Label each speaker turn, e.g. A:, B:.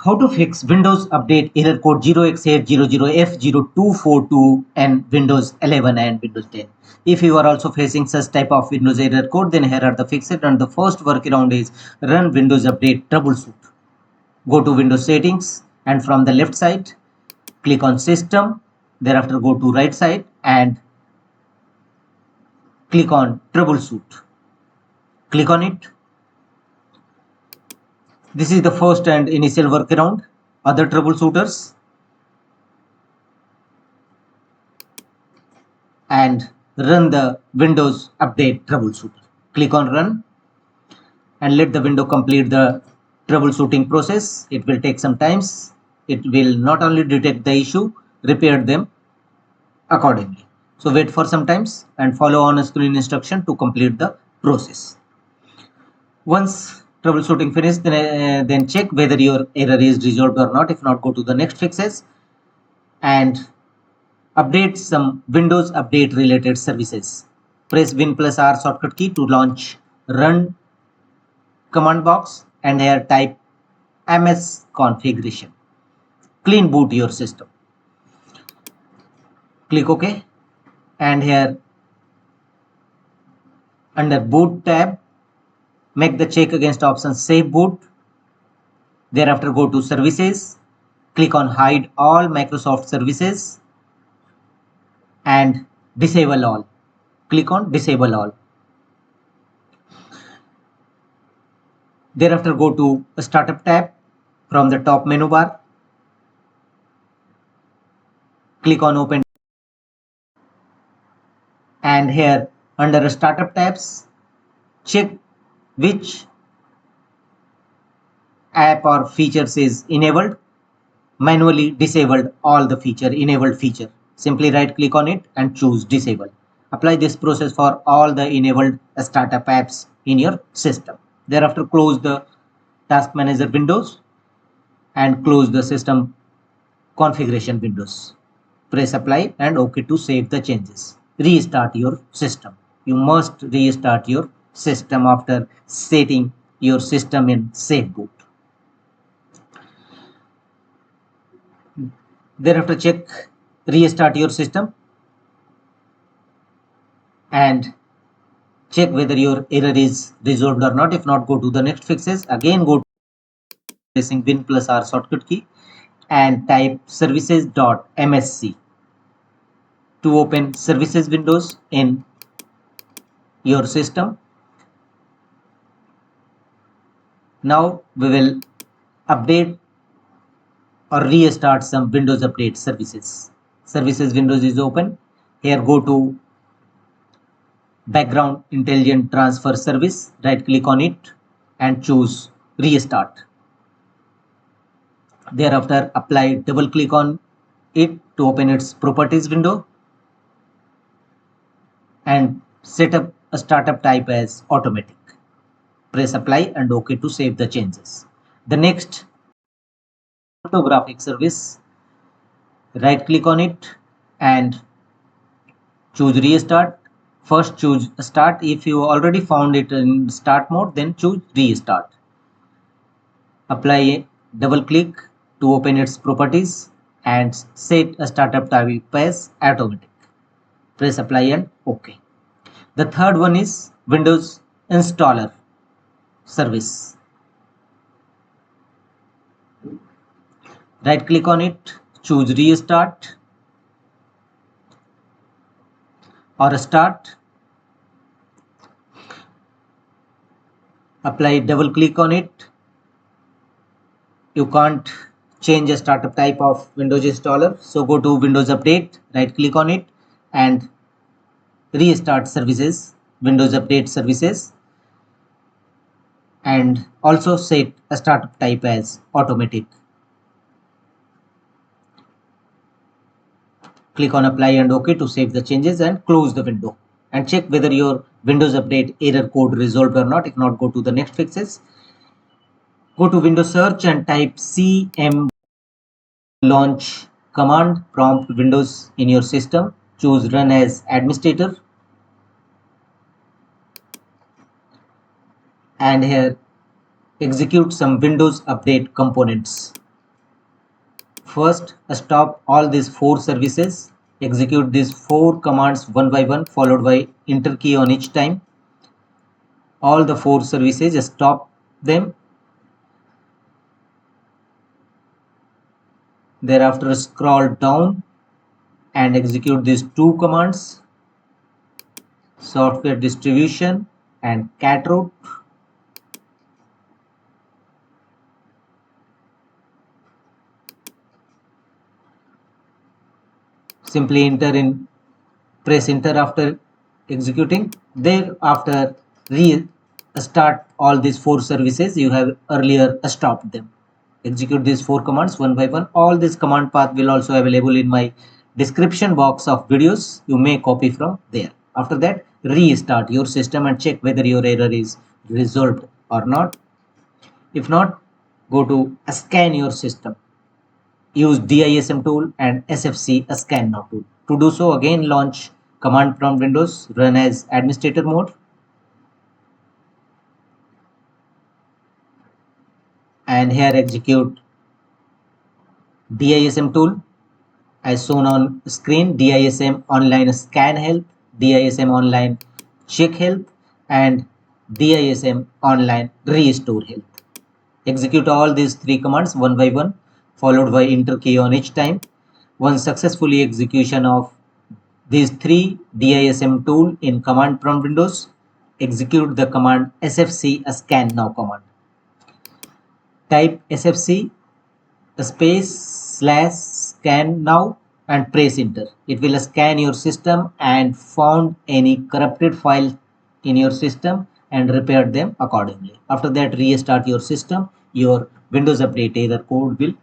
A: How to fix Windows Update error code 0x800F0242 and Windows 11 and Windows 10. If you are also facing such type of Windows error code, then here are the fixes, and the first workaround is run Windows Update troubleshoot. Go to Windows settings and from the left side click on system, thereafter go to right side and click on troubleshoot. Click on it. This is the first and initial workaround. Other troubleshooters, and run the Windows Update troubleshooter. Click on run and let the window complete the troubleshooting process. It will take some time. It will not only detect the issue, repair them accordingly. So wait for some time and follow on screen instruction to complete the process. Once troubleshooting finished, then check whether your error is resolved or not. If not, go to the next fixes and update some Windows Update related services. Press Win+R shortcut key to launch Run command box and here type MS configuration. Clean boot your system. Click OK and here under boot tab make the check against option save boot. Thereafter go to services, click on hide all Microsoft services and disable all. Click on disable all. Thereafter go to startup tab from the top menu bar. Click on open and here under startup tabs check which app or features is enabled. Manually disabled all the feature, enabled feature. Simply right click on it and choose disable. Apply this process for all the enabled startup apps in your system. Thereafter close the task manager windows and close the system configuration windows. Press apply and OK to save the changes. Restart your system. You must restart your system after setting your system in safe boot. Thereafter check restart your system and check whether your error is resolved or not. If not, go to the next fixes. Again go to pressing Win+R shortcut key and type services.msc to open services windows in your system. Now we will update or restart some Windows Update services. Services windows is open. Here go to background intelligent transfer service, right click on it and choose restart. Thereafter apply double click on it to open its properties window and set up a startup type as automatic. Press apply and OK to save the changes. The next photographic service, right click on it and choose restart. First choose start. If you already found it in start mode, then choose restart. Apply double click to open its properties and set a startup type as automatic. Press apply and OK. The third one is Windows installer service. Right click on it, choose restart or start. Apply double click on it. You can't change a startup type of Windows installer, so go to Windows Update, right click on it and restart services, Windows Update services, and also set a startup type as automatic. Click on apply and OK to save the changes and close the window and check whether your Windows Update error code resolved or not. If not, go to the next fixes. Go to Windows search and type cm launch command, prompt Windows in your system. Choose run as administrator and here execute some Windows Update components. First, stop all these 4 services. Execute these 4 commands one by one, followed by enter key on each time. All the 4 services, stop them. Thereafter, scroll down and execute these 2 commands, software distribution and cat root. Simply press enter after executing. Thereafter, restart all these 4 services you have earlier stopped them. Execute these 4 commands one by one. All this command path will also available in my description box of videos. You may copy from there. After that, restart your system and check whether your error is resolved or not. If not, go to scan your system. Use DISM tool and SFC scan now tool. To do so, again launch command prompt Windows, run as administrator mode, and here execute DISM tool as shown on screen. DISM online scan health, DISM online check health, and DISM online restore health. Execute all these 3 commands one by one, followed by enter key on each time. Once successfully execution of these 3 DISM tool in command prompt Windows, execute the command SFC scan now command. Type SFC /scan now and press enter. It will scan your system and found any corrupted file in your system and repair them accordingly. After that, restart your system. Your Windows Update error code will